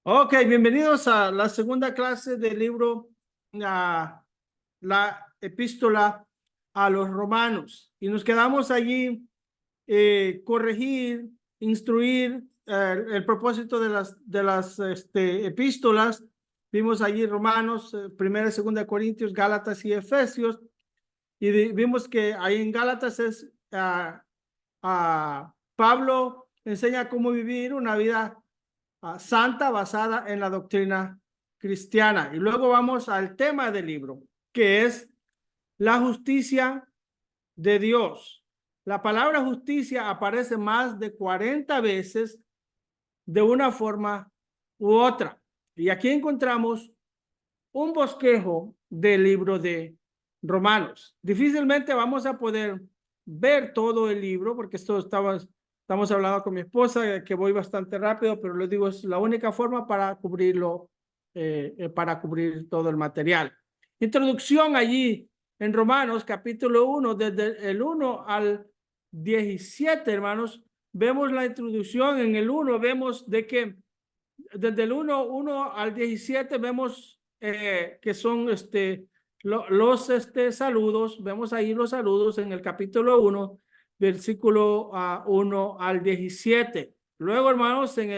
Ok, bienvenidos a la segunda clase del libro, la epístola a los romanos. Y nos quedamos allí, corregir, instruir el propósito de las epístolas. Vimos allí Romanos, primera y segunda Corintios, Gálatas y Efesios. Y vimos que ahí en Gálatas Pablo enseña cómo vivir una vida santa basada en la doctrina cristiana. Y luego vamos al tema del libro, que es la justicia de Dios. La palabra justicia aparece más de 40 veces de una forma u otra. Y aquí encontramos un bosquejo del libro de Romanos. Difícilmente vamos a poder ver todo el libro, porque estamos hablando con mi esposa, que voy bastante rápido, pero les digo, es la única forma para cubrirlo, para cubrir todo el material. Introducción allí en Romanos, capítulo 1, desde el 1 al 17, hermanos, vemos la introducción. En el 1 vemos de que desde el 1 al 17 vemos que son los saludos. Vemos ahí los saludos en el capítulo 1, versículo 1 al 17. Luego, hermanos, en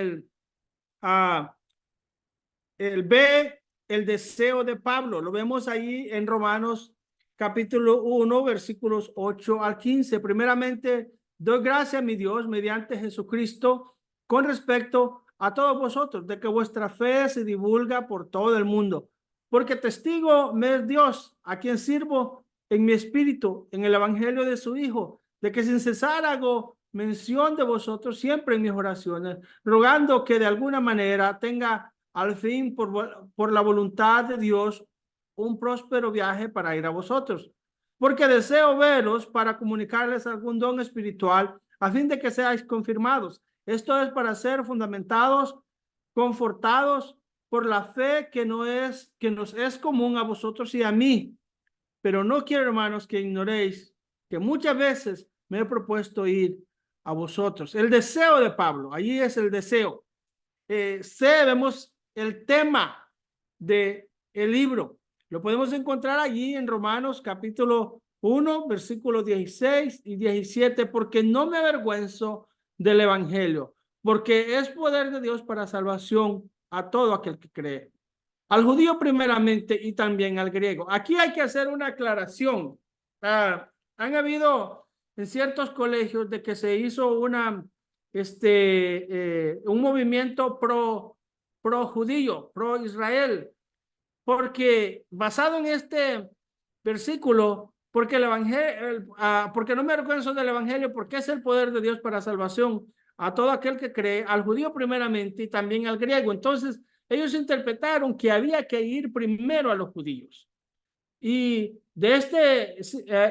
el B, el deseo de Pablo, lo vemos ahí en Romanos capítulo 1, versículos 8 al 15. Primeramente, doy gracias a mi Dios mediante Jesucristo con respecto a todos vosotros, de que vuestra fe se divulga por todo el mundo, porque testigo me es Dios, a quien sirvo en mi espíritu, en el evangelio de su Hijo, de que sin cesar hago mención de vosotros siempre en mis oraciones, rogando que de alguna manera tenga al fin por la voluntad de Dios un próspero viaje para ir a vosotros, porque deseo veros para comunicarles algún don espiritual a fin de que seáis confirmados. Esto es para ser fundamentados, confortados por la fe que nos es común a vosotros y a mí. Pero no quiero, hermanos, que ignoréis que muchas veces me he propuesto ir a vosotros. El deseo de Pablo, allí es el deseo. Vemos el tema del libro. Lo podemos encontrar allí en Romanos capítulo 1, versículos 16 y 17, porque no me avergüenzo del evangelio, porque es poder de Dios para salvación a todo aquel que cree, al judío primeramente y también al griego. Aquí hay que hacer una aclaración. Han habido en ciertos colegios de que se hizo un movimiento pro judío, pro Israel, porque basado en este versículo, porque el evangelio, porque no me avergüenzo del evangelio, porque es el poder de Dios para salvación a todo aquel que cree, al judío primeramente y también al griego. Entonces, ellos interpretaron que había que ir primero a los judíos. Y de este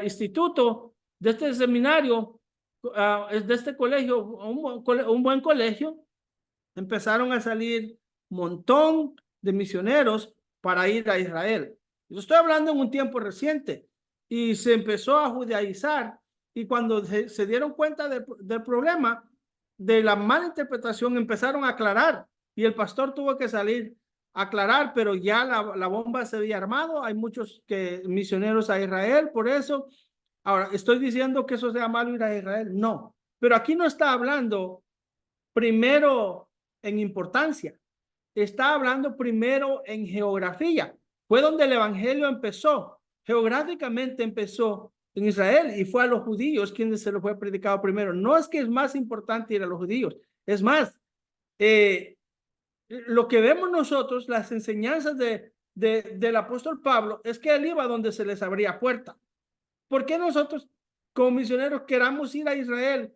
instituto, de este seminario, de este colegio, un buen colegio, empezaron a salir un montón de misioneros para ir a Israel. Yo estoy hablando en un tiempo reciente, y se empezó a judaizar, y cuando se dieron cuenta del problema, de la mala interpretación, empezaron a aclarar, y el pastor tuvo que salir a aclarar, pero ya la bomba se había armado. Hay muchos misioneros a Israel por eso. Ahora, ¿estoy diciendo que eso sea malo ir a Israel? No, pero aquí no está hablando primero en importancia, está hablando primero en geografía. Fue donde el evangelio empezó. Geográficamente empezó en Israel y fue a los judíos quienes se lo fue predicado primero. No es que es más importante ir a los judíos, es más, lo que vemos nosotros, las enseñanzas del apóstol Pablo, es que él iba donde se les abría puerta. ¿Por qué nosotros como misioneros queramos ir a Israel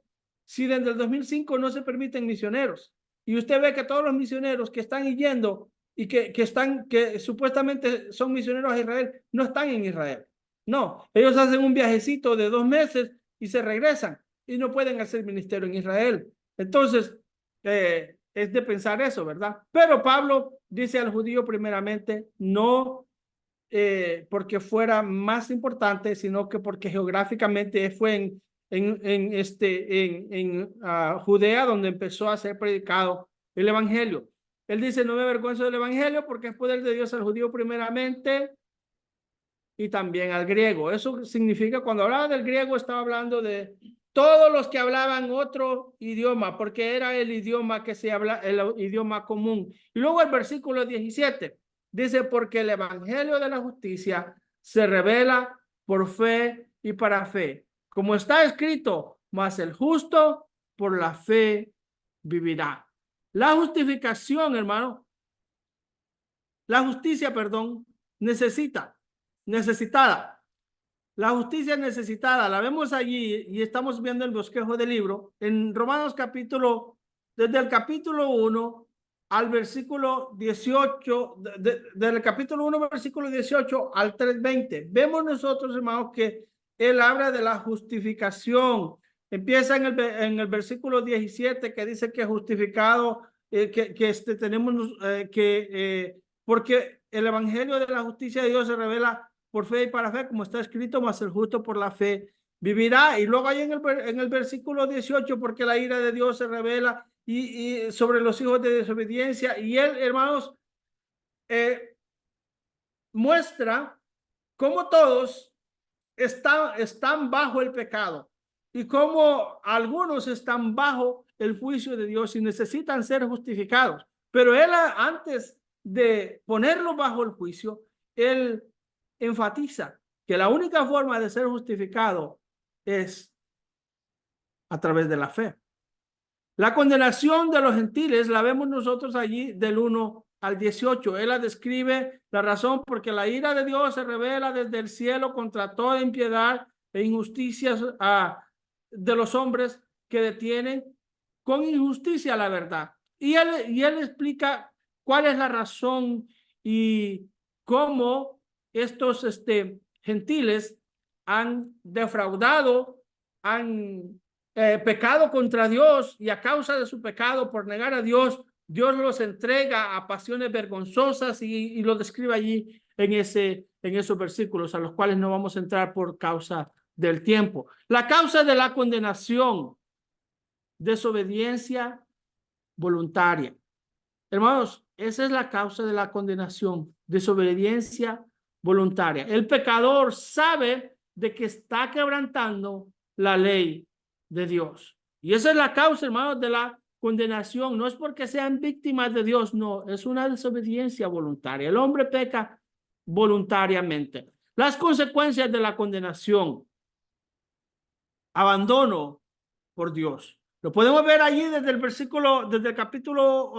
si desde el 2005 no se permiten misioneros? Y usted ve que todos los misioneros que están yendo y que supuestamente son misioneros a Israel, no están en Israel. No, ellos hacen un viajecito de 2 meses y se regresan y no pueden hacer ministerio en Israel. Entonces, es de pensar eso, ¿verdad? Pero Pablo dice al judío primeramente, no porque fuera más importante, sino que porque geográficamente fue en Judea donde empezó a ser predicado el evangelio. Él dice, no me avergüenzo del evangelio porque es poder de Dios al judío primeramente y también al griego. Eso significa, cuando hablaba del griego, estaba hablando de todos los que hablaban otro idioma, porque era el idioma que se habla, el idioma común. Y luego el versículo 17 dice, porque el evangelio de la justicia se revela por fe y para fe. Como está escrito, mas el justo por la fe vivirá. La justificación, hermano, la justicia, perdón, necesitada. La justicia necesitada, la vemos allí y estamos viendo el bosquejo del libro en Romanos capítulo, desde el capítulo 1 al versículo 18, del capítulo 1, versículo 18 al 3:20. Vemos nosotros, hermanos, que él habla de la justificación. Empieza en el versículo 17 que dice que justificado, tenemos porque el evangelio de la justicia de Dios se revela por fe y para fe, como está escrito, mas el justo por la fe vivirá. Y luego hay en el versículo 18, porque la ira de Dios se revela y sobre los hijos de desobediencia. Y él, hermanos, muestra cómo todos están bajo el pecado y cómo algunos están bajo el juicio de Dios y necesitan ser justificados. Pero él, antes de ponerlos bajo el juicio, él enfatiza que la única forma de ser justificado es a través de la fe. La condenación de los gentiles la vemos nosotros allí del 1 al 18. Él la describe, la razón porque la ira de Dios se revela desde el cielo contra toda impiedad e injusticias de los hombres que detienen con injusticia la verdad. Y él explica cuál es la razón y cómo estos gentiles han defraudado, han pecado contra Dios, y a causa de su pecado por negar a Dios, Dios los entrega a pasiones vergonzosas y lo describe allí en esos versículos a los cuales no vamos a entrar por causa del tiempo. La causa de la condenación, desobediencia voluntaria. Hermanos, esa es la causa de la condenación, desobediencia voluntaria. El pecador sabe de que está quebrantando la ley de Dios. Y esa es la causa, hermanos, de la condenación. No es porque sean víctimas de Dios, no, es una desobediencia voluntaria. El hombre peca voluntariamente. Las consecuencias de la condenación: abandono por Dios. Lo podemos ver allí desde el capítulo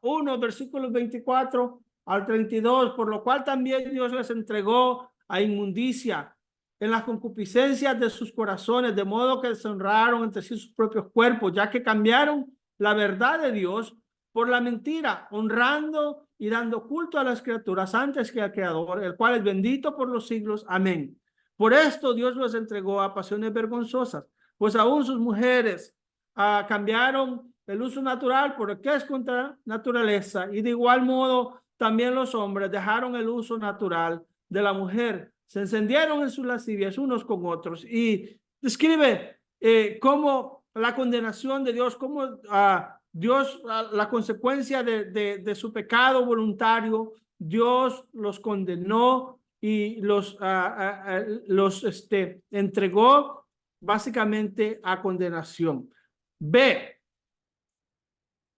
1, versículos 24 al 32, por lo cual también Dios les entregó a inmundicia en las concupiscencias de sus corazones, de modo que deshonraron entre sí sus propios cuerpos, ya que cambiaron la verdad de Dios por la mentira, honrando y dando culto a las criaturas antes que al Creador, el cual es bendito por los siglos. Amén. Por esto Dios los entregó a pasiones vergonzosas, pues aún sus mujeres cambiaron el uso natural por el que es contra naturaleza, y de igual modo también los hombres dejaron el uso natural de la mujer, se encendieron en sus lascivias unos con otros. Y describe cómo la condenación de Dios, cómo Dios, la consecuencia de su pecado voluntario, Dios los condenó y los entregó básicamente a condenación. B,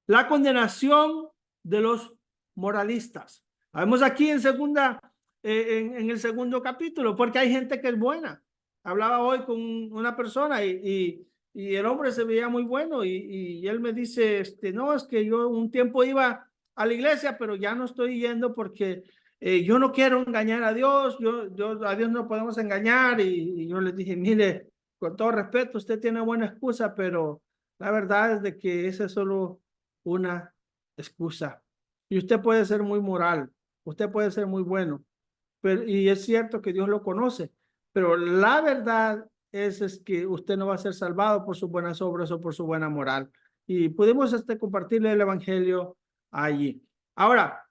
la condenación de los moralistas. Vemos aquí en el segundo capítulo, porque hay gente que es buena. Hablaba hoy con una persona y el hombre se veía muy bueno y él me dice, no, es que yo un tiempo iba a la iglesia, pero ya no estoy yendo porque yo no quiero engañar a Dios, a Dios no podemos engañar. Y yo le dije, mire, con todo respeto, usted tiene buena excusa, pero la verdad es de que esa es solo una excusa. Y usted puede ser muy moral, usted puede ser muy bueno, y es cierto que Dios lo conoce, pero la verdad es que usted no va a ser salvado por sus buenas obras o por su buena moral. Y pudimos compartirle el evangelio allí. Ahora,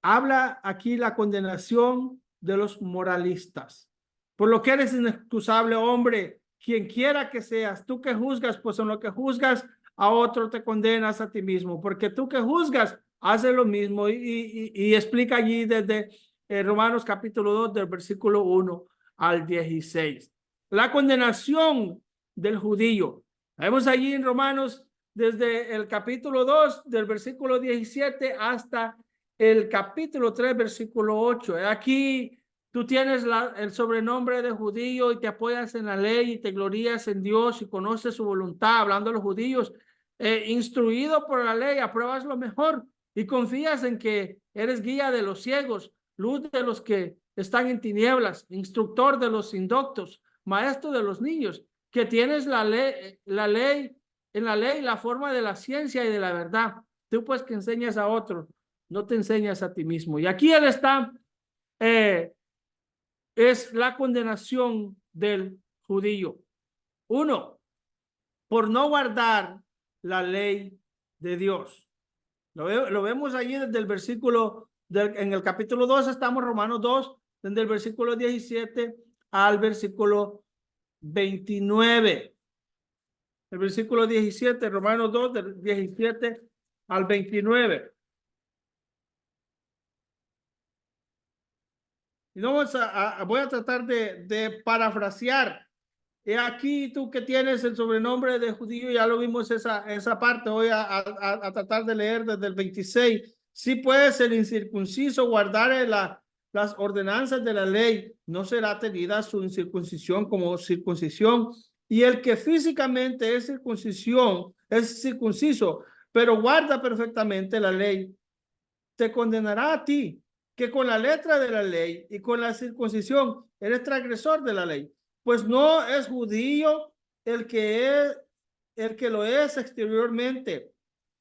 habla aquí la condenación de los moralistas. Por lo que eres inexcusable, hombre, quien quiera que seas, tú que juzgas, pues en lo que juzgas a otro te condenas a ti mismo, porque tú que juzgas hace lo mismo y explica allí desde Romanos capítulo 2 del versículo 1 al 16. La condenación del judío. Vemos allí en Romanos desde el capítulo 2 del versículo 17 hasta el capítulo 3 versículo 8. Aquí tú tienes el sobrenombre de judío y te apoyas en la ley y te glorías en Dios y conoces su voluntad, hablando a los judíos, instruido por la ley, apruebas lo mejor y confías en que eres guía de los ciegos, luz de los que están en tinieblas, instructor de los indoctos, maestro de los niños, que tienes en la ley la forma de la ciencia y de la verdad. Tú pues que enseñas a otros, no te enseñas a ti mismo. Y aquí él está, es la condenación del judío. 1, por no guardar la ley de Dios. Lo vemos allí desde el versículo, en el capítulo 2 estamos, Romanos 2, desde el versículo 17 al versículo 29. El versículo 17, Romanos 2, del 17 al 29. Y no voy a tratar de parafrasear. He aquí tú que tienes el sobrenombre de judío, ya lo vimos esa parte, voy a tratar de leer desde el 26. Si puedes el incircunciso guardar las ordenanzas de la ley, no será tenida su incircuncisión como circuncisión. Y el que físicamente es circunciso, pero guarda perfectamente la ley, te condenará a ti, que con la letra de la ley y con la circuncisión eres transgresor de la ley. Pues no es judío el que lo es exteriormente,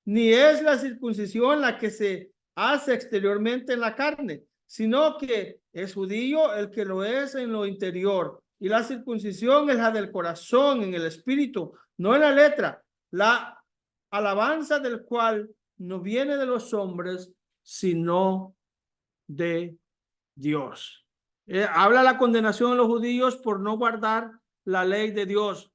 ni es la circuncisión la que se hace exteriormente en la carne, sino que es judío el que lo es en lo interior. Y la circuncisión es la del corazón, en el espíritu, no en la letra, la alabanza del cual no viene de los hombres, sino de Dios. Habla la condenación de los judíos por no guardar la ley de Dios,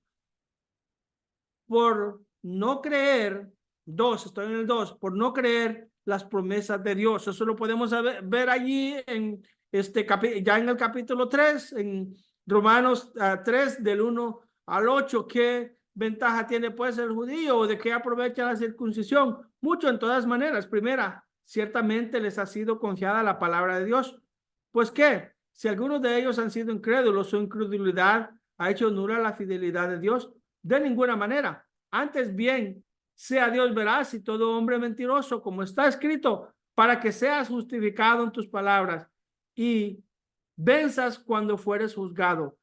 por no creer, estoy en el 2, por no creer las promesas de Dios. Eso lo podemos ver allí en ya en el capítulo 3, en Romanos 3, del 1 al 8. ¿Qué ventaja tiene pues el judío? ¿O de qué aprovecha la circuncisión? Mucho, en todas maneras. Primera, ciertamente les ha sido confiada la palabra de Dios. Pues qué, si algunos de ellos han sido incrédulos, su incredulidad ha hecho nula la fidelidad de Dios. De ninguna manera. Antes bien, sea Dios veraz y todo hombre mentiroso, como está escrito, para que seas justificado en tus palabras y venzas cuando fueres juzgado.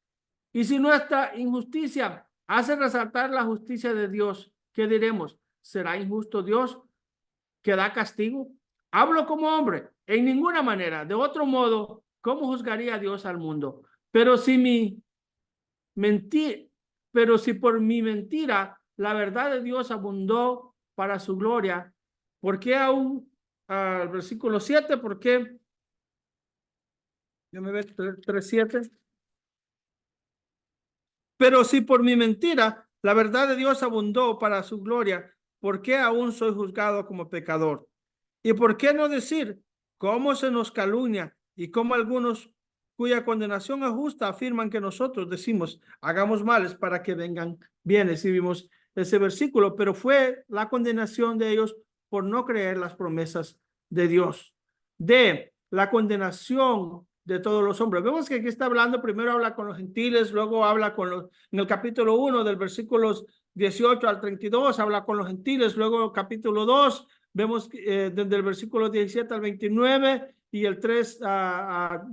Y si nuestra injusticia hace resaltar la justicia de Dios, ¿qué diremos? ¿Será injusto Dios que da castigo? Hablo como hombre, en ninguna manera. De otro modo, ¿cómo juzgaría Dios al mundo? Pero si por mi mentira la verdad de Dios abundó para su gloria, ¿por qué aún, al versículo 7, por qué? Déjame ver, 3:7. Pero si por mi mentira la verdad de Dios abundó para su gloria, ¿por qué aún soy juzgado como pecador? ¿Y por qué no decir cómo se nos calumnia y cómo algunos cuya condenación es justa afirman que nosotros decimos hagamos males para que vengan bienes? Y vimos ese versículo, pero fue la condenación de ellos por no creer las promesas de Dios. De la condenación de todos los hombres. Vemos que aquí está hablando, primero habla con los gentiles, luego habla en el capítulo 1 del versículos 18 al 32, habla con los gentiles, luego capítulo 2, vemos desde el versículo 17 al 29 y el 3 a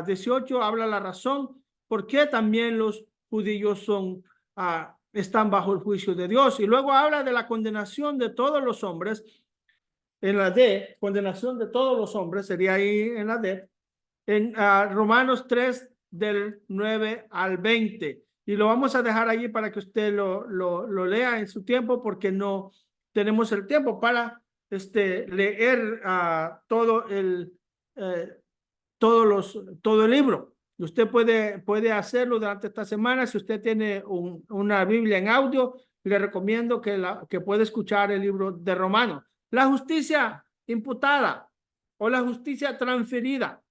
18 habla la razón por qué también los judíos están bajo el juicio de Dios. Y luego habla de la condenación de todos los hombres. En la D, condenación de todos los hombres, sería ahí en la D, en Romanos 3 del 9 al 20. Y lo vamos a dejar allí para que usted lo lea en su tiempo, porque no tenemos el tiempo para leer todo el libro. Usted puede hacerlo durante esta semana. Si usted tiene una Biblia en audio, le recomiendo que pueda escuchar el libro de Romanos. La justicia imputada o la justicia transferida.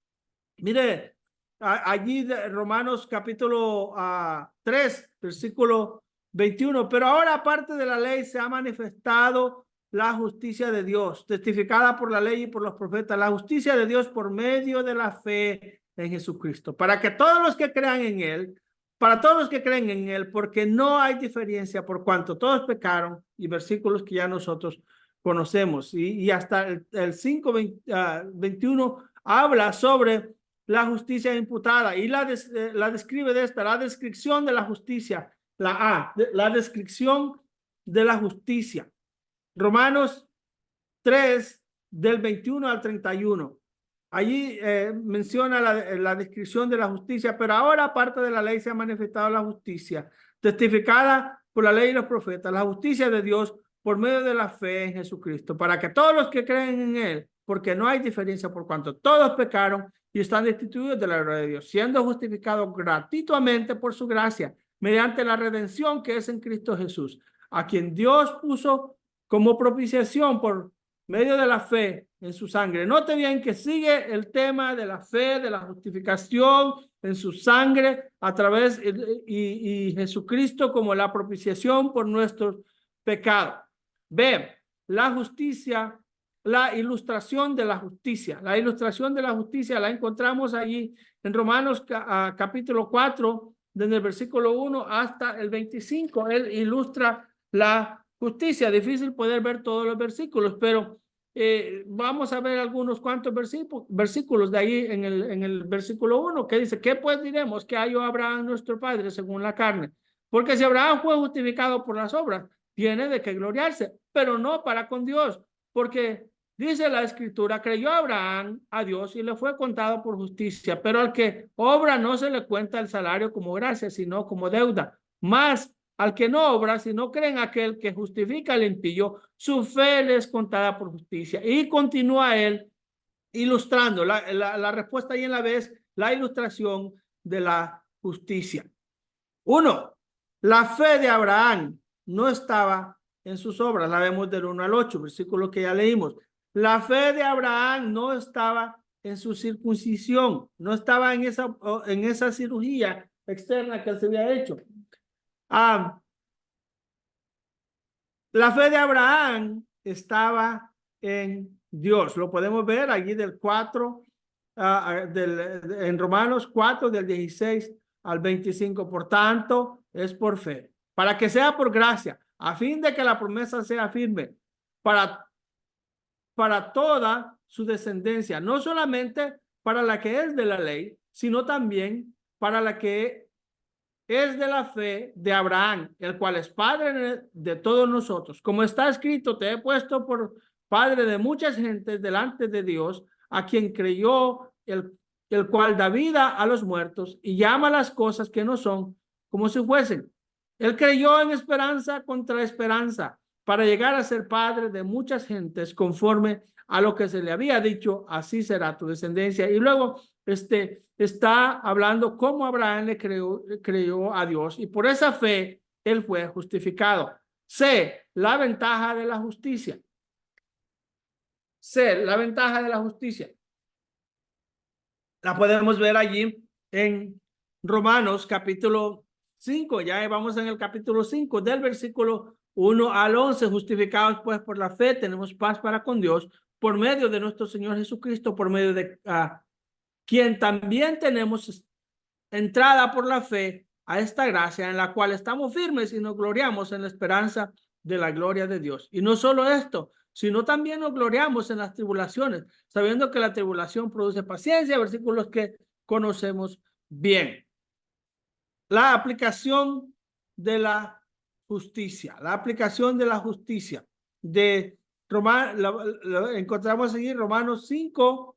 Mire, allí de Romanos capítulo 3, versículo 21. Pero ahora, aparte de la ley, se ha manifestado la justicia de Dios, testificada por la ley y por los profetas, la justicia de Dios por medio de la fe en Jesucristo, para que todos los que crean en Él, para todos los que creen en Él, porque no hay diferencia por cuanto todos pecaron, y versículos que ya nosotros conocemos, y hasta el 5, 21 habla sobre la justicia imputada y la describe de esta, la descripción de la justicia, la descripción de la justicia. Romanos 3, del 21 al 31. Allí menciona la descripción de la justicia, pero ahora aparte de la ley se ha manifestado la justicia, testificada por la ley y los profetas, la justicia de Dios por medio de la fe en Jesucristo, para que todos los que creen en Él, porque no hay diferencia por cuanto todos pecaron y están destituidos de la gloria de Dios, siendo justificados gratuitamente por su gracia, mediante la redención que es en Cristo Jesús, a quien Dios puso como propiciación por medio de la fe en su sangre. Note bien que sigue el tema de la fe, de la justificación en su sangre a través y Jesucristo como la propiciación por nuestros pecados. Ve, la justicia, la ilustración de la justicia. La ilustración de la justicia la encontramos allí en Romanos capítulo 4, desde el versículo 1 hasta el 25. Él ilustra la justicia. Difícil poder ver todos los versículos, pero vamos a ver algunos cuantos versículos de ahí en el versículo 1, que dice: ¿qué pues diremos que halló Abraham nuestro padre según la carne? Porque si Abraham fue justificado por las obras, tiene de qué gloriarse, pero no para con Dios, porque dice la Escritura: creyó Abraham a Dios y le fue contado por justicia, pero al que obra no se le cuenta el salario como gracia, sino como deuda. Más al que no obra, si no cree en aquel que justifica al impío, su fe le es contada por justicia. Y continúa él ilustrando la respuesta ahí en la vez, la ilustración de la justicia. 1. La fe de Abraham no estaba en sus obras. La vemos del 1 al 8, versículo que ya leímos. La fe de Abraham no estaba en su circuncisión, no estaba en esa cirugía externa que él se había hecho. La fe de Abraham estaba en Dios. Lo podemos ver allí del 4, en Romanos 4, del 16 al 25. Por tanto, es por fe, para que sea por gracia, a fin de que la promesa sea firme para toda su descendencia, no solamente para la que es de la ley, sino también para la que es de la fe de Abraham, el cual es padre de todos nosotros. Como está escrito: te he puesto por padre de muchas gentes delante de Dios, a quien creyó, el cual da vida a los muertos y llama las cosas que no son como si fuesen. Él creyó en esperanza contra esperanza, para llegar a ser padre de muchas gentes, conforme a lo que se le había dicho: así será tu descendencia. Y luego está hablando cómo Abraham le creyó a Dios, y por esa fe él fue justificado. C, la ventaja de la justicia. C, la ventaja de la justicia. La podemos ver allí en Romanos capítulo 5. Ya vamos en el capítulo 5, del versículo 1 al 11. Justificados pues por la fe, tenemos paz para con Dios por medio de nuestro Señor Jesucristo, por medio de quien también tenemos entrada por la fe a esta gracia, en la cual estamos firmes y nos gloriamos en la esperanza de la gloria de Dios. Y no solo esto, sino también nos gloriamos en las tribulaciones, sabiendo que la tribulación produce paciencia, versículos que conocemos bien. La aplicación de la justicia, la aplicación de la justicia de encontramos aquí Romanos 5,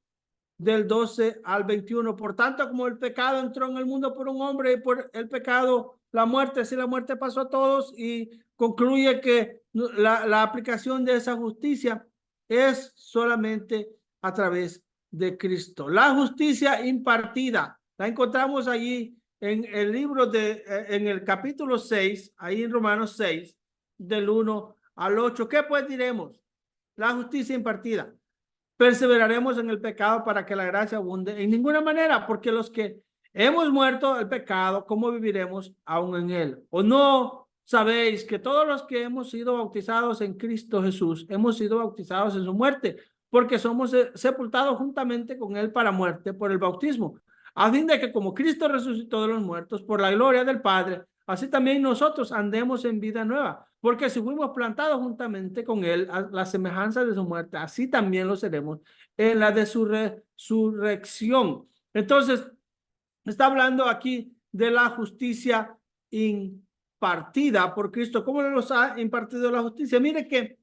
del 12 al 21. Por tanto, como el pecado entró en el mundo por un hombre, y por el pecado la muerte, así la muerte pasó a todos, y concluye que la aplicación de esa justicia es solamente a través de Cristo. La justicia impartida la encontramos allí en el libro en el capítulo 6, ahí en Romanos 6, del 1 al 8. ¿Qué pues diremos? La justicia impartida. perseveraremos en el pecado para que la gracia abunde. En ninguna manera, porque los que hemos muerto al pecado, ¿cómo viviremos aún en él? ¿O no sabéis que todos los que hemos sido bautizados en Cristo Jesús, hemos sido bautizados en su muerte? Porque somos sepultados juntamente con él para muerte por el bautismo, a fin de que como Cristo resucitó de los muertos por la gloria del Padre, así también nosotros andemos en vida nueva. Porque si fuimos plantados juntamente con él a la semejanza de su muerte, así también lo seremos en la de su resurrección. Entonces, está hablando aquí de la justicia impartida por Cristo. ¿Cómo nos ha impartido la justicia? Mire que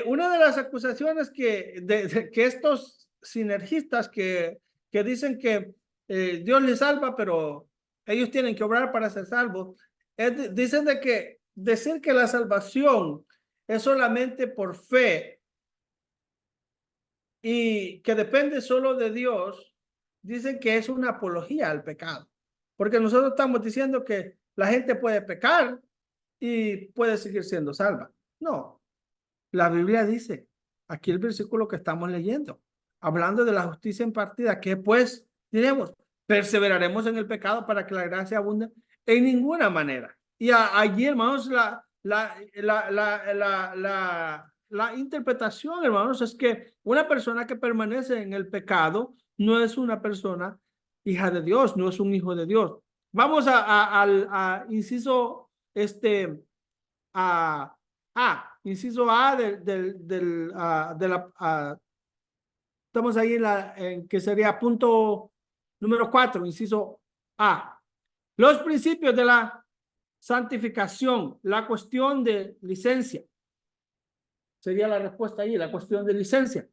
una de las acusaciones que estos sinergistas que dicen que Dios les salva, pero ellos tienen que obrar para ser salvos, dicen de que decir que la salvación es solamente por fe y que depende solo de Dios, dicen que es una apología al pecado. Porque nosotros estamos diciendo que la gente puede pecar y puede seguir siendo salva. No, la Biblia dice, aquí el versículo que estamos leyendo, hablando de la justicia impartida, que pues diremos, perseveraremos en el pecado para que la gracia abunde en ninguna manera. Y allí, hermanos, la interpretación, hermanos, es que una persona que permanece en el pecado no es una persona hija de Dios, no es un hijo de Dios. Vamos al inciso inciso A estamos ahí en que sería punto número 4, inciso A. Los principios de la santificación, la cuestión de licencia. Sería la respuesta ahí, la cuestión de licencia.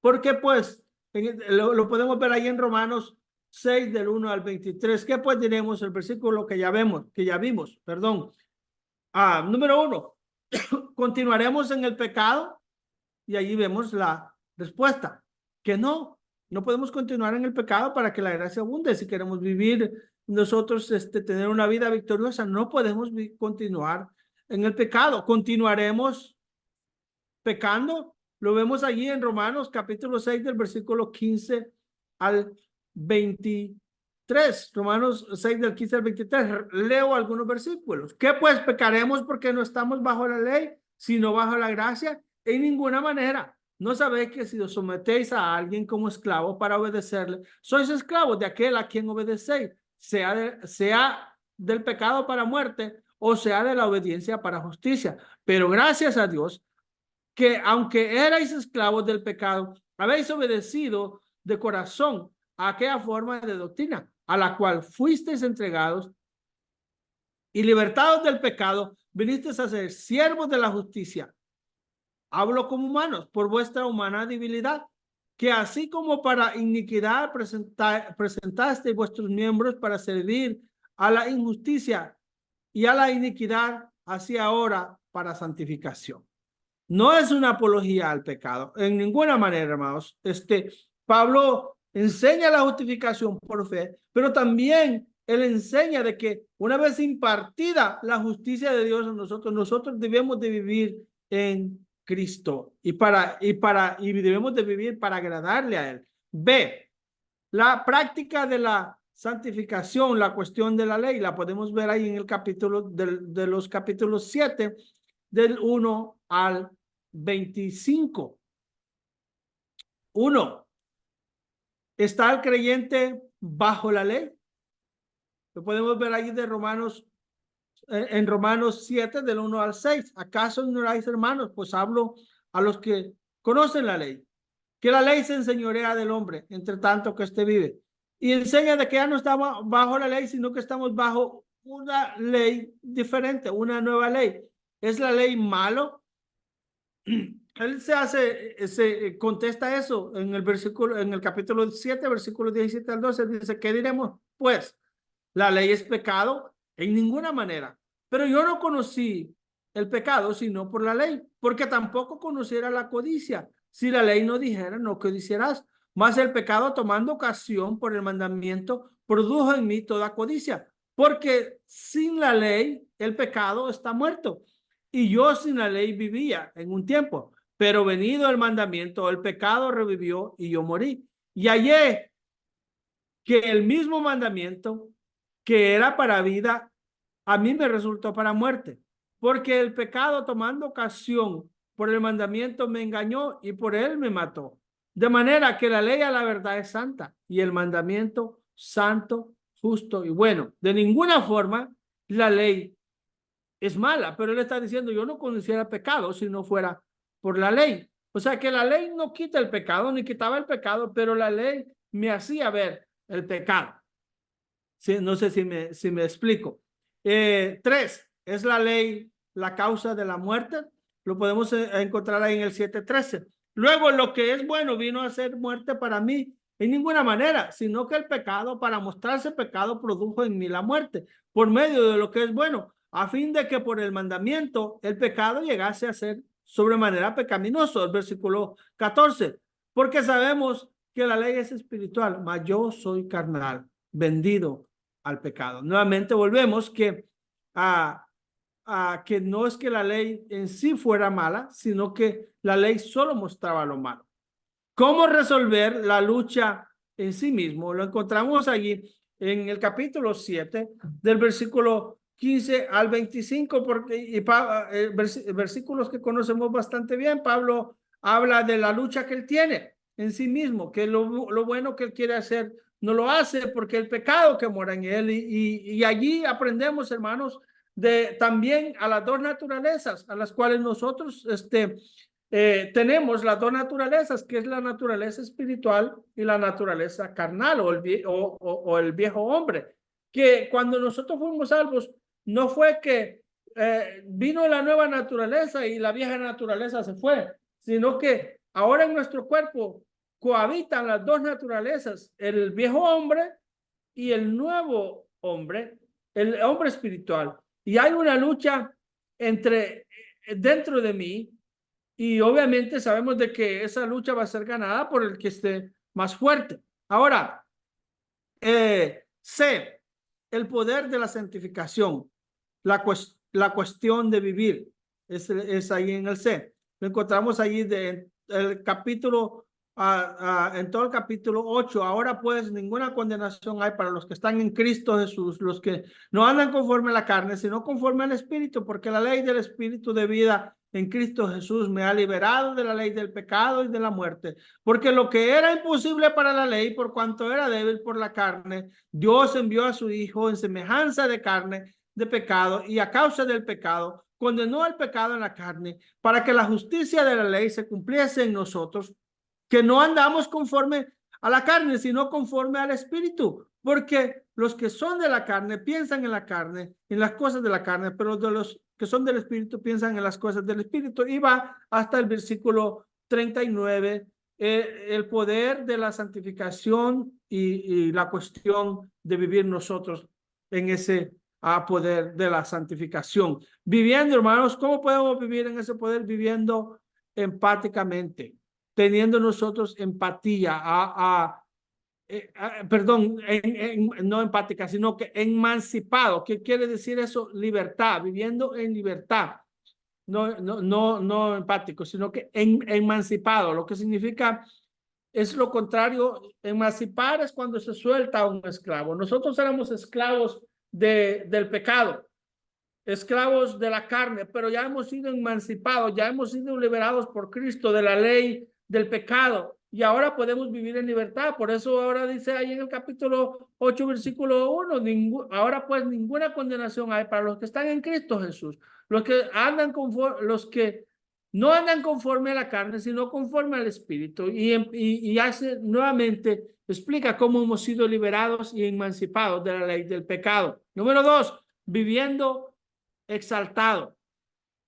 ¿Por qué pues? Lo podemos ver ahí en Romanos 6 del 1 al 23. ¿Qué pues diremos? El versículo que ya vimos, perdón. Número 1. ¿Continuaremos en el pecado? Y allí vemos la respuesta, que no podemos continuar en el pecado para que la gracia abunde. Si queremos vivir nosotros, tener una vida victoriosa, no podemos continuar en el pecado. Continuaremos pecando. Lo vemos allí en Romanos capítulo 6 del versículo 15 al 23. Romanos 6 del 15 al 23. Leo algunos versículos. ¿Qué pues pecaremos porque no estamos bajo la ley, sino bajo la gracia? En ninguna manera. ¿No sabéis que si os sometéis a alguien como esclavo para obedecerle, sois esclavos de aquel a quien obedecéis, sea del pecado para muerte o sea de la obediencia para justicia? Pero gracias a Dios que aunque erais esclavos del pecado, habéis obedecido de corazón a aquella forma de doctrina a la cual fuisteis entregados, y libertados del pecado, vinisteis a ser siervos de la justicia. Hablo como humanos por vuestra humana debilidad, que así como para iniquidad presentasteis vuestros miembros para servir a la injusticia y a la iniquidad, así ahora para santificación. No es una apología al pecado, en ninguna manera, hermanos. Pablo enseña la justificación por fe, pero también él enseña de que una vez impartida la justicia de Dios en nosotros debemos de vivir en Cristo y debemos de vivir para agradarle a él. B, la práctica de la santificación, la cuestión de la ley, la podemos ver ahí en el capítulo de los capítulos 7 del 1 al 25. 1. ¿Está el creyente bajo la ley? Lo podemos ver ahí de Romanos, en Romanos 7 del 1 al 6. ¿Acaso ignoráis, hermanos? Pues hablo a los que conocen la ley, que la ley se enseñorea del hombre, entre tanto que éste vive. Y enseña de que ya no estamos bajo la ley, sino que estamos bajo una ley diferente, una nueva ley. ¿Es la ley malo? Él se contesta eso en el versículo, en el capítulo 7, versículo 17 al 12, dice, ¿qué diremos? Pues, ¿la ley es pecado? En ninguna manera. Pero yo no conocí el pecado sino por la ley, porque tampoco conociera la codicia, si la ley no dijera, no codiciarás. Mas el pecado, tomando ocasión por el mandamiento, produjo en mí toda codicia, porque sin la ley el pecado está muerto. Y yo sin la ley vivía en un tiempo. Pero venido el mandamiento, el pecado revivió y yo morí. Y hallé que el mismo mandamiento que era para vida, a mí me resultó para muerte, porque el pecado tomando ocasión por el mandamiento me engañó y por él me mató. De manera que la ley a la verdad es santa y el mandamiento santo, justo y bueno. De ninguna forma la ley es mala, pero él está diciendo, yo no conociera pecado si no fuera por la ley. O sea que la ley no quita el pecado, ni quitaba el pecado, pero la ley me hacía ver el pecado. Sí, no sé si me explico. Tres, ¿es la ley la causa de la muerte? Lo podemos encontrar ahí en el 7:13. Luego, lo que es bueno vino a ser muerte para mí en ninguna manera, sino que el pecado, para mostrarse pecado, produjo en mí la muerte, por medio de lo que es bueno, a fin de que por el mandamiento el pecado llegase a ser sobremanera pecaminoso. El versículo 14, porque sabemos que la ley es espiritual, mas yo soy carnal, vendido al pecado. Nuevamente volvemos que no es que la ley en sí fuera mala, sino que la ley solo mostraba lo malo. ¿Cómo resolver la lucha en sí mismo? Lo encontramos allí en el capítulo 7, del versículo 15 al 25, porque versículos que conocemos bastante bien. Pablo habla de la lucha que él tiene en sí mismo, que lo bueno que él quiere hacer no lo hace porque el pecado que mora en él. Y allí aprendemos, hermanos, de también a las dos naturalezas a las cuales nosotros tenemos las dos naturalezas, que es la naturaleza espiritual y la naturaleza carnal o el viejo hombre, que cuando nosotros fuimos salvos, no fue que vino la nueva naturaleza y la vieja naturaleza se fue, sino que ahora en nuestro cuerpo cohabitan las dos naturalezas, el viejo hombre y el nuevo hombre, el hombre espiritual. Y hay una lucha dentro de mí. Y obviamente sabemos de que esa lucha va a ser ganada por el que esté más fuerte. Ahora, C, el poder de la santificación, la cuestión de vivir, es ahí en el C. Lo encontramos allí el capítulo, en todo el capítulo 8. Ahora pues ninguna condenación hay para los que están en Cristo Jesús, los que no andan conforme a la carne, sino conforme al Espíritu, porque la ley del Espíritu de vida en Cristo Jesús me ha liberado de la ley del pecado y de la muerte, porque lo que era imposible para la ley, por cuanto era débil por la carne, Dios envió a su Hijo en semejanza de carne, de pecado, y a causa del pecado, condenó al pecado en la carne, para que la justicia de la ley se cumpliese en nosotros, que no andamos conforme a la carne, sino conforme al Espíritu, porque los que son de la carne piensan en la carne, en las cosas de la carne, pero de los que son del Espíritu piensan en las cosas del Espíritu. Y va hasta el versículo 39, el poder de la santificación y la cuestión de vivir nosotros en ese poder de la santificación. Viviendo, hermanos, ¿cómo podemos vivir en ese poder? Viviendo empáticamente, teniendo nosotros empatía, perdón, no empática, sino que emancipado. ¿Qué quiere decir eso? Libertad, viviendo en libertad. No empático, sino que emancipado, lo que significa es lo contrario. Emancipar es cuando se suelta a un esclavo. Nosotros éramos esclavos del pecado, esclavos de la carne, pero ya hemos sido emancipados, ya hemos sido liberados por Cristo de la ley del pecado y ahora podemos vivir en libertad. Por eso ahora dice ahí en el capítulo 8, versículo 1, ahora pues ninguna condenación hay para los que están en Cristo Jesús, los que no andan conforme a la carne, sino conforme al Espíritu. Y hace nuevamente, explica cómo hemos sido liberados y emancipados de la ley del pecado. Número 2, viviendo exaltado.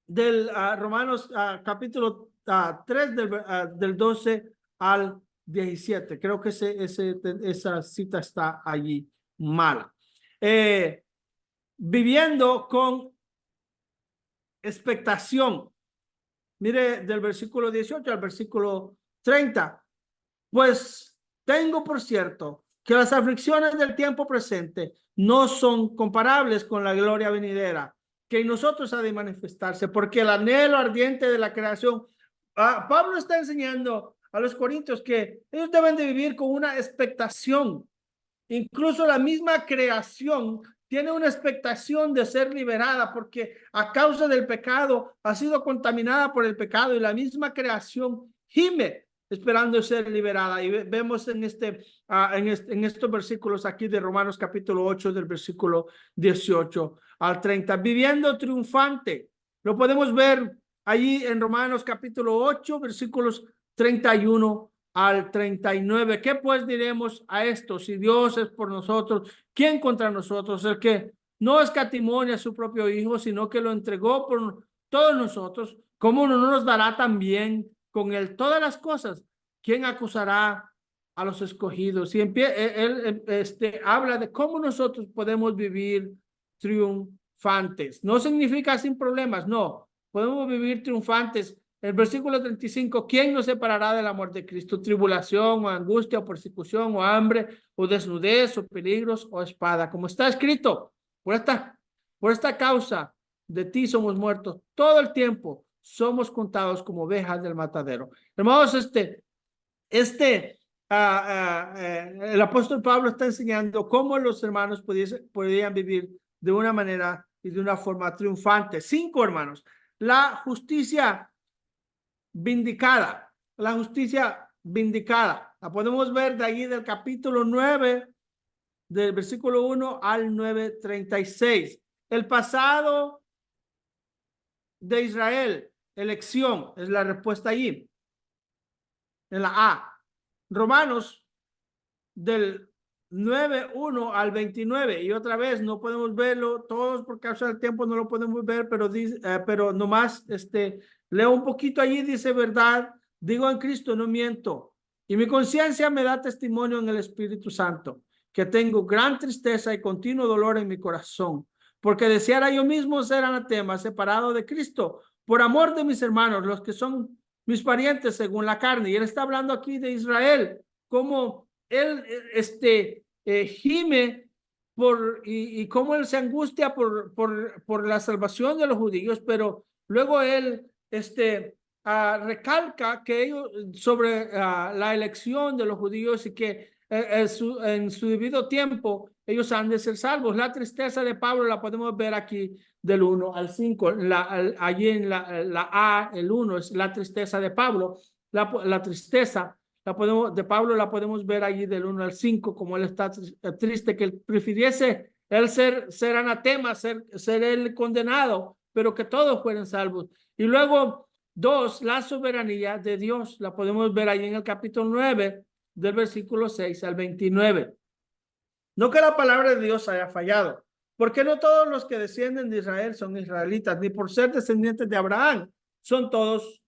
Del Romanos capítulo 3 del 12 al 17. Creo que esa cita está allí mala. Viviendo con expectación. Mire, del versículo 18 al versículo 30. Pues tengo por cierto que las aflicciones del tiempo presente no son comparables con la gloria venidera que en nosotros ha de manifestarse, porque el anhelo ardiente de la creación Pablo está enseñando a los corintios que ellos deben de vivir con una expectación. Incluso la misma creación tiene una expectación de ser liberada porque a causa del pecado ha sido contaminada por el pecado y la misma creación gime esperando ser liberada. Y vemos en estos versículos aquí de Romanos capítulo 8 del versículo 18 al 30, viviendo triunfante. Lo podemos ver allí en Romanos capítulo 8 versículos 31 al 39. ¿Qué pues diremos a esto? Si Dios es por nosotros, ¿quién contra nosotros? El que no escatimó a su propio Hijo, sino que lo entregó por todos nosotros, ¿cómo no nos dará también con él todas las cosas? ¿Quién acusará a los escogidos? Y él habla de cómo nosotros podemos vivir triunfantes. No significa sin problemas, no. Podemos vivir triunfantes. El versículo 35, ¿quién nos separará del amor de Cristo? Tribulación, o angustia, o persecución, o hambre, o desnudez, o peligros, o espada. Como está escrito, por esta causa de ti somos muertos todo el tiempo, somos contados como ovejas del matadero. Hermanos, el apóstol Pablo está enseñando cómo los hermanos podían vivir de una manera y de una forma triunfante. 5, hermanos, la justicia vindicada, la justicia vindicada. La podemos ver de allí del capítulo 9, del versículo 1 al 9:36. El pasado de Israel, elección, es la respuesta allí, en la A. Romanos del 9:1 al 29, y otra vez no podemos verlo todos por causa del tiempo, no lo podemos ver, pero nomás leo un poquito allí, dice: verdad, digo en Cristo, no miento, y mi conciencia me da testimonio en el Espíritu Santo, que tengo gran tristeza y continuo dolor en mi corazón, porque deseara yo mismo ser anatema, separado de Cristo, por amor de mis hermanos, los que son mis parientes según la carne. Y él está hablando aquí de Israel, como él gime y cómo él se angustia por la salvación de los judíos, pero luego él recalca que ellos sobre la elección de los judíos y que en su debido tiempo ellos han de ser salvos. La tristeza de Pablo la podemos ver aquí del 1 al 5, allí en la A, el 1 es la tristeza de Pablo, la tristeza de Pablo la podemos ver allí del 1 al 5, como él está triste, que él prefiriese él ser anatema, ser él condenado, pero que todos fueran salvos. Y luego 2, la soberanía de Dios, la podemos ver ahí en el capítulo 9, del versículo 6 al 29. No que la palabra de Dios haya fallado, porque no todos los que descienden de Israel son israelitas, ni por ser descendientes de Abraham son todos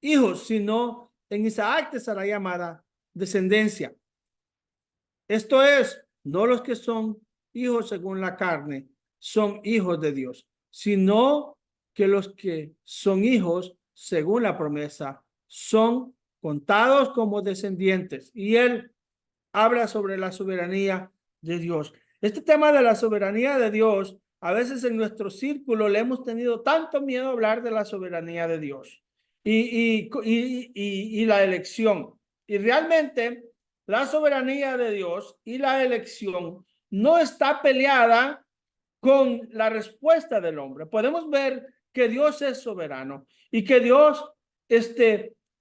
hijos, sino en Isaac te será llamada descendencia. Esto es, no los que son hijos según la carne son hijos de Dios, sino que los que son hijos según la promesa son contados como descendientes. Y él habla sobre la soberanía de Dios. Este tema de la soberanía de Dios, a veces en nuestro círculo le hemos tenido tanto miedo a hablar de la soberanía de Dios y la elección. Y realmente la soberanía de Dios y la elección no está peleada con la respuesta del hombre. Podemos ver que Dios es soberano y que Dios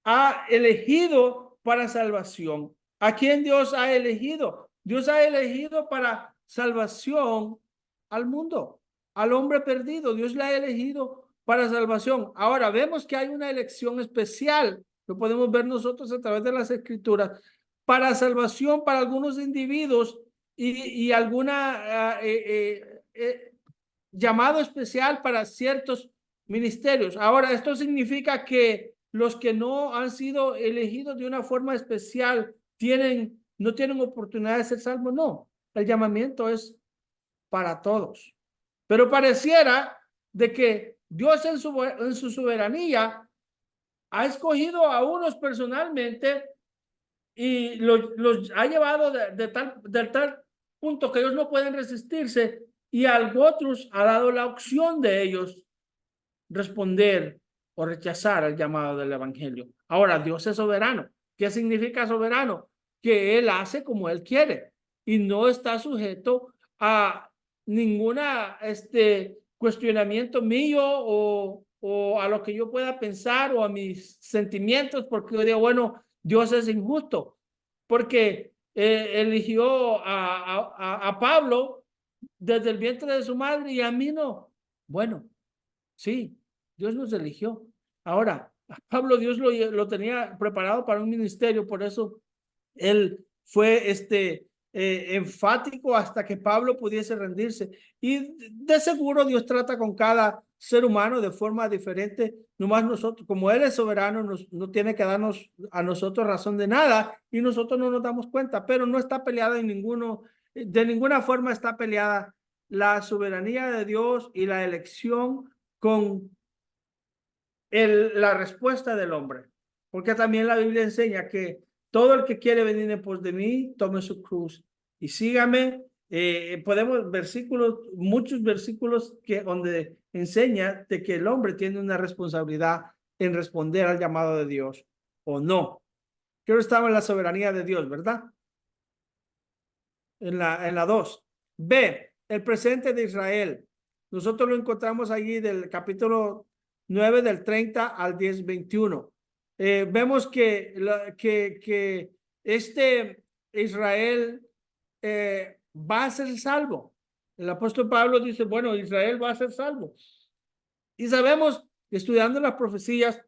ha elegido para salvación. ¿A quién Dios ha elegido? Dios ha elegido para salvación al mundo, al hombre perdido. Dios la ha elegido para salvación. Ahora vemos que hay una elección especial, lo podemos ver nosotros a través de las escrituras, para salvación para algunos individuos y alguna llamado especial para ciertos ministerios. Ahora, esto significa que los que no han sido elegidos de una forma especial no tienen oportunidad de ser salvos. No, el llamamiento es para todos. Pero pareciera de que Dios en su soberanía ha escogido a unos personalmente y los ha llevado de tal punto que ellos no pueden resistirse, y a otros ha dado la opción de ellos responder o rechazar el llamado del evangelio. Ahora, Dios es soberano. ¿Qué significa soberano? Que Él hace como Él quiere y no está sujeto a ninguna cuestionamiento mío o a lo que yo pueda pensar o a mis sentimientos, porque yo digo, bueno, Dios es injusto, porque eligió a Pablo desde el vientre de su madre y a mí no. Bueno, sí, Dios nos eligió. Ahora, a Pablo Dios lo tenía preparado para un ministerio, por eso él fue enfático hasta que Pablo pudiese rendirse. Y de seguro Dios trata con cada ser humano de forma diferente. Nomás nosotros, como Él es soberano, no tiene que darnos a nosotros razón de nada y nosotros no nos damos cuenta, pero no está peleada de ninguna forma está peleada la soberanía de Dios y la elección con la respuesta del hombre. Porque también la Biblia enseña que todo el que quiere venir en pos de mí, tome su cruz y sígame. Podemos muchos versículos donde enseña de que el hombre tiene una responsabilidad en responder al llamado de Dios o no. Quiero estar en la soberanía de Dios, ¿verdad? En la 2. B, el presente de Israel. Nosotros lo encontramos allí del capítulo 9 del 30 al 10, 21. Vemos que Israel va a ser salvo. El apóstol Pablo dice, bueno, Israel va a ser salvo. Y sabemos, estudiando las profecías,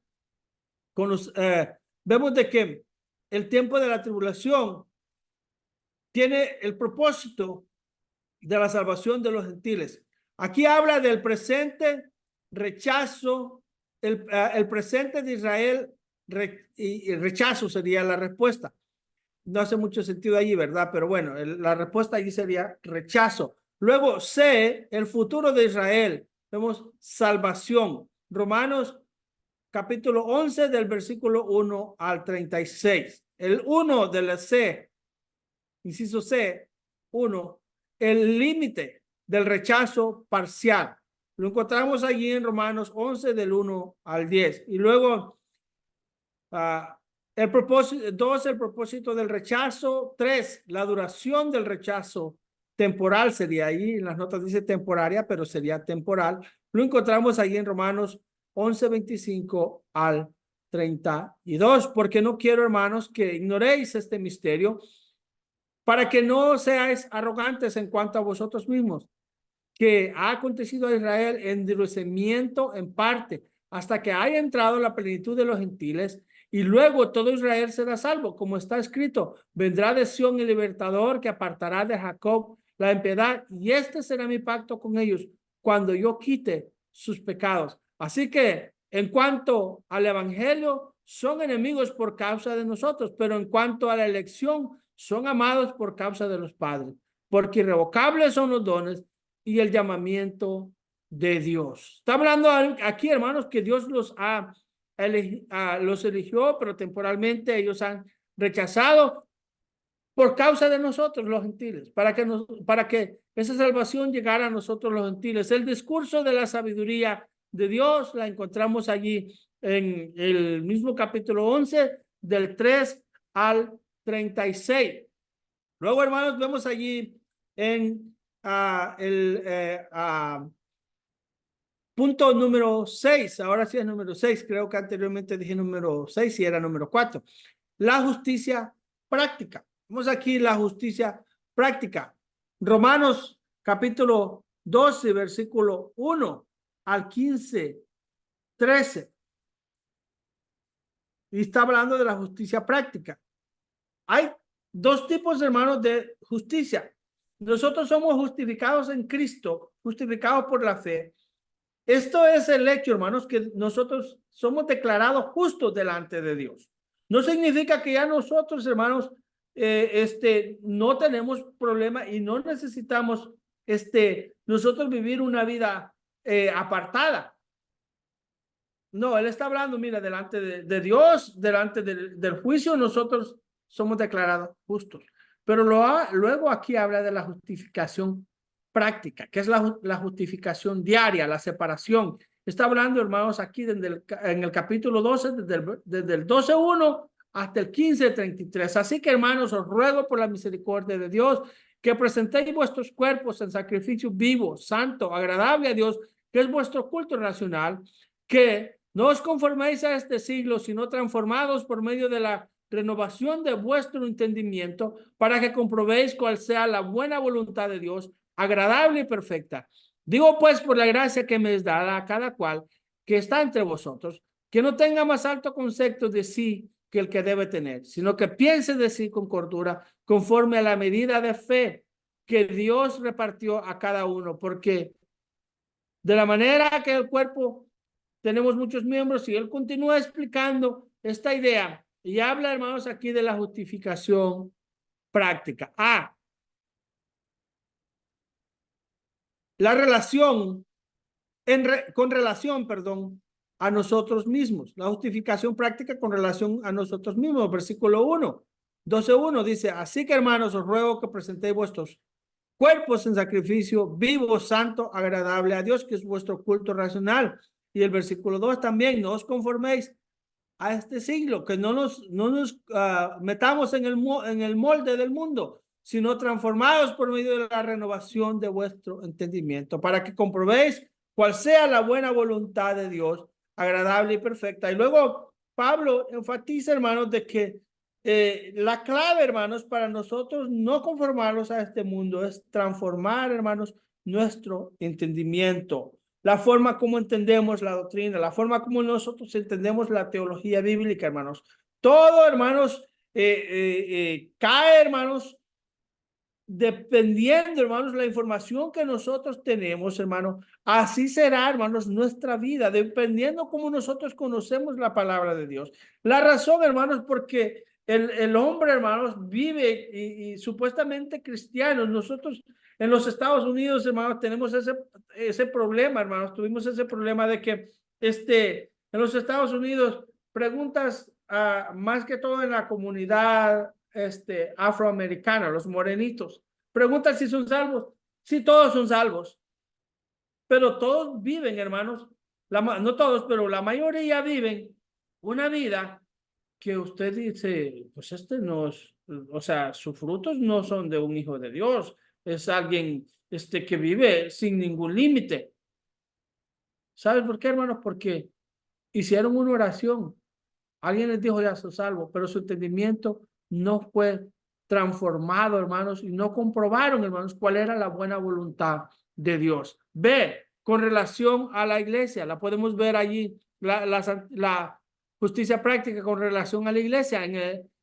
vemos de que el tiempo de la tribulación tiene el propósito de la salvación de los gentiles. Aquí habla del presente rechazo, el presente de Israel y el rechazo sería la respuesta. No hace mucho sentido allí, ¿verdad? Pero bueno, la respuesta allí sería rechazo. Luego, C, el futuro de Israel. Vemos salvación. Romanos capítulo 11 del versículo 1 al 36. El 1 de la C, inciso C, 1, el límite del rechazo parcial. Lo encontramos allí en Romanos 11 del 1 al 10. Y luego el propósito, 2, el propósito del rechazo. 3, la duración del rechazo temporal sería ahí. En las notas dice temporaria, pero sería temporal. Lo encontramos allí en Romanos 11, 25 al 32. Porque no quiero, hermanos, que ignoréis este misterio, para que no seáis arrogantes en cuanto a vosotros mismos, que ha acontecido a Israel endurecimiento en parte, hasta que haya entrado la plenitud de los gentiles, y luego todo Israel será salvo, como está escrito, vendrá de Sión el libertador que apartará de Jacob la impiedad, y este será mi pacto con ellos, cuando yo quite sus pecados. Así que en cuanto al evangelio, son enemigos por causa de nosotros, pero en cuanto a la elección, son amados por causa de los padres, porque irrevocables son los dones y el llamamiento de Dios. Está hablando aquí, hermanos, que Dios los eligió, pero temporalmente ellos han rechazado por causa de nosotros, los gentiles, para que esa salvación llegara a nosotros, los gentiles. El discurso de la sabiduría de Dios la encontramos allí en el mismo capítulo 11, del 3 al 36. Luego, hermanos, vemos allí en punto número 6. Ahora sí es número 6. Creo que anteriormente dije número 6 y era número 4. La justicia práctica. Vemos aquí la justicia práctica. Romanos capítulo 12, versículo 1 al 15, 13. Y está hablando de la justicia práctica. Hay dos tipos, hermanos, de justicia. Nosotros somos justificados en Cristo, justificados por la fe. Esto es el hecho, hermanos, que nosotros somos declarados justos delante de Dios. No significa que ya nosotros, hermanos, no tenemos problema y no necesitamos nosotros vivir una vida apartada. No, él está hablando, mira, delante de Dios, delante del juicio, nosotros somos declarados justos. Pero luego aquí habla de la justificación práctica, que es la justificación diaria, la separación. Está hablando, hermanos, aquí en el capítulo 12, desde el 12:1 hasta el 15:33. Así que, hermanos, os ruego por la misericordia de Dios que presentéis vuestros cuerpos en sacrificio vivo, santo, agradable a Dios, que es vuestro culto racional, que no os conforméis a este siglo, sino transformados por medio de la renovación de vuestro entendimiento, para que comprobéis cuál sea la buena voluntad de Dios, agradable y perfecta. Digo pues, por la gracia que me es dada a cada cual que está entre vosotros, que no tenga más alto concepto de sí que el que debe tener, sino que piense de sí con cordura, conforme a la medida de fe que Dios repartió a cada uno, porque de la manera que el cuerpo tenemos muchos miembros, y él continúa explicando esta idea y habla, hermanos, aquí de la justificación práctica. La relación con relación, perdón, a nosotros mismos. La justificación práctica con relación a nosotros mismos. Versículo 1, 12:1 dice, así que, hermanos, os ruego que presentéis vuestros cuerpos en sacrificio vivo, santo, agradable a Dios, que es vuestro culto racional. Y el versículo 2 también, no os conforméis a este siglo, que no nos metamos en el molde del mundo, sino transformados por medio de la renovación de vuestro entendimiento, para que comprobéis cuál sea la buena voluntad de Dios, agradable y perfecta. Y luego Pablo enfatiza, hermanos, de que la clave, hermanos, para nosotros no conformarnos a este mundo es transformar, hermanos, nuestro entendimiento, la forma como entendemos la doctrina, la forma como nosotros entendemos la teología bíblica, hermanos. Todo, hermanos, cae, hermanos, dependiendo, hermanos, la información que nosotros tenemos, hermanos. Así será, hermanos, nuestra vida, dependiendo cómo nosotros conocemos la palabra de Dios. La razón, hermanos, porque el hombre, hermanos, vive y supuestamente cristianos. Nosotros en los Estados Unidos, hermanos, tenemos ese problema, hermanos. Tuvimos ese problema de que en los Estados Unidos preguntas más que todo en la comunidad afroamericana, los morenitos, preguntan si son salvos. Sí, todos son salvos, pero todos viven, hermanos, no todos, pero la mayoría viven una vida que usted dice, pues no es, o sea, sus frutos no son de un hijo de Dios, es alguien que vive sin ningún límite. ¿Sabes por qué, hermanos? Porque hicieron una oración. Alguien les dijo, ya soy salvo, pero su entendimiento no fue transformado, hermanos, y no comprobaron, hermanos, cuál era la buena voluntad de Dios. B, con relación a la iglesia, la podemos ver allí, la justicia práctica con relación a la iglesia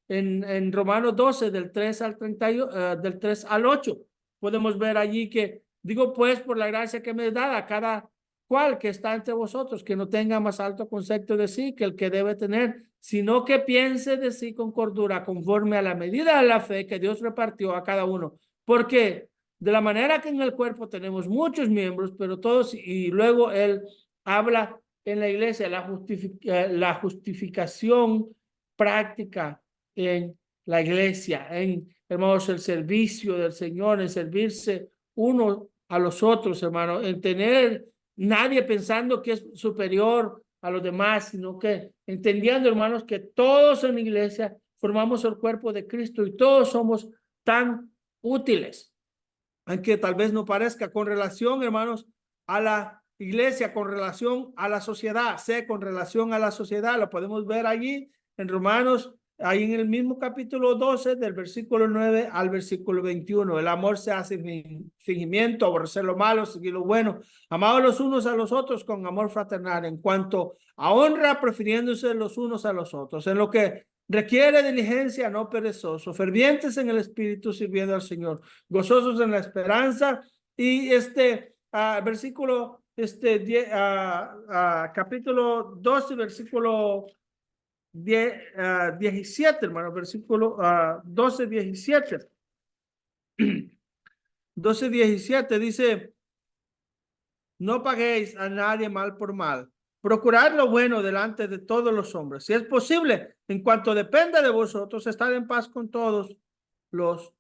en Romanos 12, del 3 al 30, del 3 al 8. Podemos ver allí que, digo pues, por la gracia que me es dada a cada cual que está entre vosotros, que no tenga más alto concepto de sí que el que debe tener, sino que piense de sí con cordura, conforme a la medida de la fe que Dios repartió a cada uno. Porque de la manera que en el cuerpo tenemos muchos miembros, pero todos, y luego él habla en la iglesia, la justificación práctica en la iglesia, hermanos, el servicio del Señor, en servirse uno a los otros, hermanos, en tener nadie pensando que es superior a los demás, sino que entendiendo, hermanos, que todos en la iglesia formamos el cuerpo de Cristo y todos somos tan útiles, aunque tal vez no parezca, con relación, hermanos, a la iglesia, con relación a la sociedad, con relación a la sociedad, lo podemos ver allí en Romanos, ahí en el mismo capítulo 12, del versículo 9 al versículo 21. El amor se hace fingimiento, aborrecer lo malo, seguir lo bueno, amados los unos a los otros con amor fraternal, en cuanto a honra, prefiriéndose los unos a los otros, en lo que requiere diligencia, no perezoso, fervientes en el espíritu, sirviendo al Señor, gozosos en la esperanza. Y versículo, capítulo 12, versículo 17, hermano, versículo 12, 17. 12, 17 dice, no paguéis a nadie mal por mal. Procurad lo bueno delante de todos los hombres. Si es posible, en cuanto dependa de vosotros, estar en paz con todos los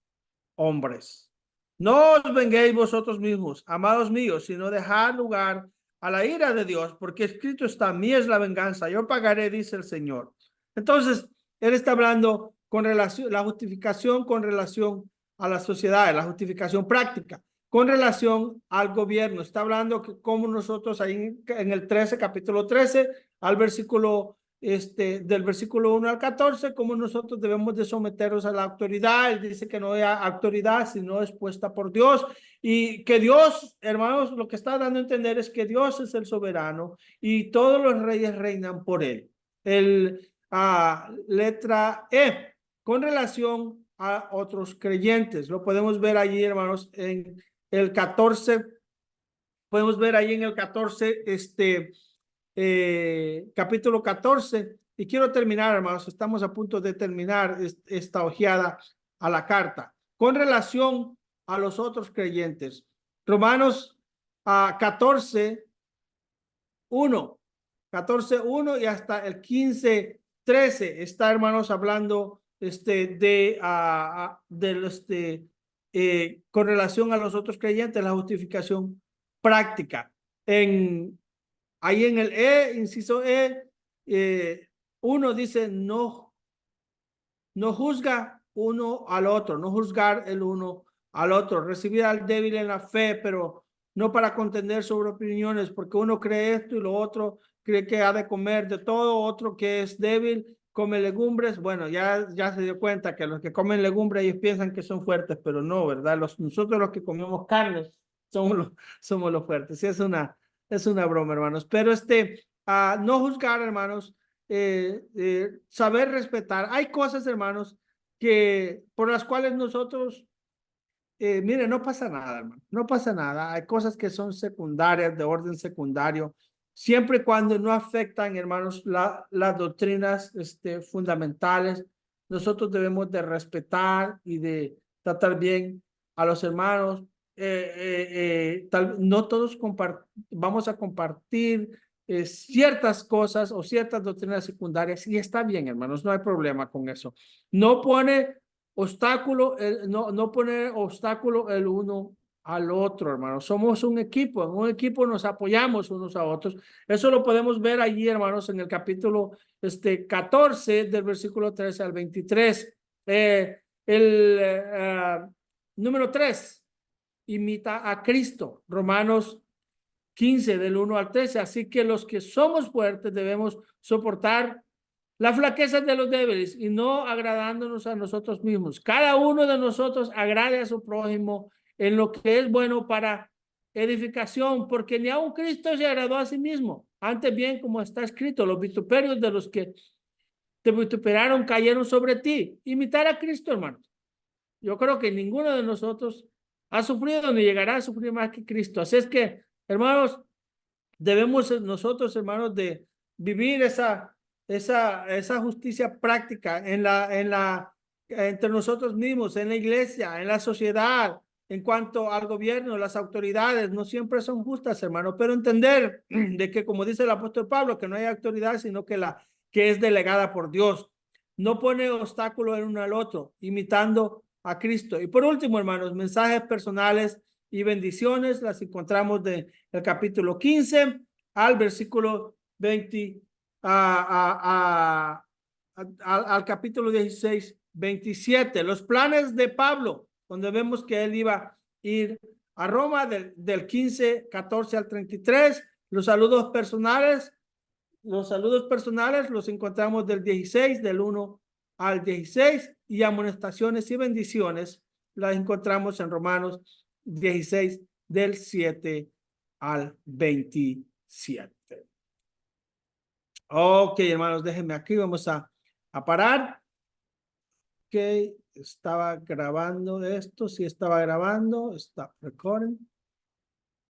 hombres. No os venguéis vosotros mismos, amados míos, sino dejad lugar a la ira de Dios, porque escrito está, mía es la venganza, yo pagaré, dice el Señor. Entonces, él está hablando con relación, la justificación con relación a la sociedad, la justificación práctica, con relación al gobierno. Está hablando que como nosotros ahí en el 13, capítulo 13, al versículo del versículo 1 al 14, como nosotros debemos de someternos a la autoridad. Él dice que no hay autoridad sino es puesta por Dios, y que Dios, hermanos, lo que está dando a entender es que Dios es el soberano y todos los reyes reinan por él. Letra E, con relación a otros creyentes, lo podemos ver allí, hermanos, en el 14, podemos ver ahí en el 14, capítulo 14, y quiero terminar, hermanos, estamos a punto de terminar esta ojeada a la carta, con relación a los otros creyentes. Romanos 14, 1, 14:1 y hasta el 15:13 está, hermanos, hablando con relación a los otros creyentes, la justificación práctica. Ahí en el inciso uno dice no juzga uno al otro, no juzgar el uno al otro, recibir al débil en la fe, pero no para contender sobre opiniones, porque uno cree esto y lo otro cree que ha de comer de todo, otro que es débil come legumbres. Bueno, ya se dio cuenta que los que comen legumbres ellos piensan que son fuertes, pero no, ¿verdad? Nosotros los que comemos carnes somos los fuertes. Sí, es una broma, hermanos, pero no juzgar, hermanos, saber respetar. Hay cosas, hermanos, por las cuales nosotros, mire, no pasa nada, hermano, no pasa nada. Hay cosas que son secundarias, de orden secundario, siempre y cuando no afectan, hermanos, las doctrinas fundamentales. Nosotros debemos de respetar y de tratar bien a los hermanos. No todos vamos a compartir ciertas cosas o ciertas doctrinas secundarias, y está bien, hermanos, no hay problema con eso. No pone obstáculo, no pone obstáculo el uno al otro, hermanos. Somos un equipo, en un equipo nos apoyamos unos a otros. Eso lo podemos ver allí, hermanos, en el capítulo 14 del versículo 13 al 23. Número 3, imita a Cristo. Romanos 15 del 1 al 13. Así que los que somos fuertes debemos soportar las flaquezas de los débiles y no agradándonos a nosotros mismos. Cada uno de nosotros agrade a su prójimo en lo que es bueno para edificación, porque ni aun Cristo se agradó a sí mismo. Antes bien, como está escrito, los vituperios de los que te vituperaron cayeron sobre ti. Imitar a Cristo, hermanos. Yo creo que ninguno de nosotros ha sufrido ni llegará a sufrir más que Cristo. Así es que, hermanos, debemos nosotros, hermanos, de vivir esa justicia práctica entre nosotros mismos, en la iglesia, en la sociedad. En cuanto al gobierno, las autoridades no siempre son justas, hermano, pero entender de que, como dice el apóstol Pablo, que no hay autoridad, sino que es delegada por Dios. No pone obstáculo el uno al otro, imitando a Cristo. Y por último, hermanos, mensajes personales y bendiciones las encontramos del capítulo 15 al versículo 20, al capítulo 16, 27. Los planes de Pablo, donde vemos que él iba a ir a Roma del 15, 14 al 33. Los saludos personales los encontramos del 16, del 1 al 16, y amonestaciones y bendiciones las encontramos en Romanos 16, del 7 al 27. Ok, hermanos, déjenme aquí, vamos a parar. Ok, estaba grabando esto, sí estaba grabando, está recording.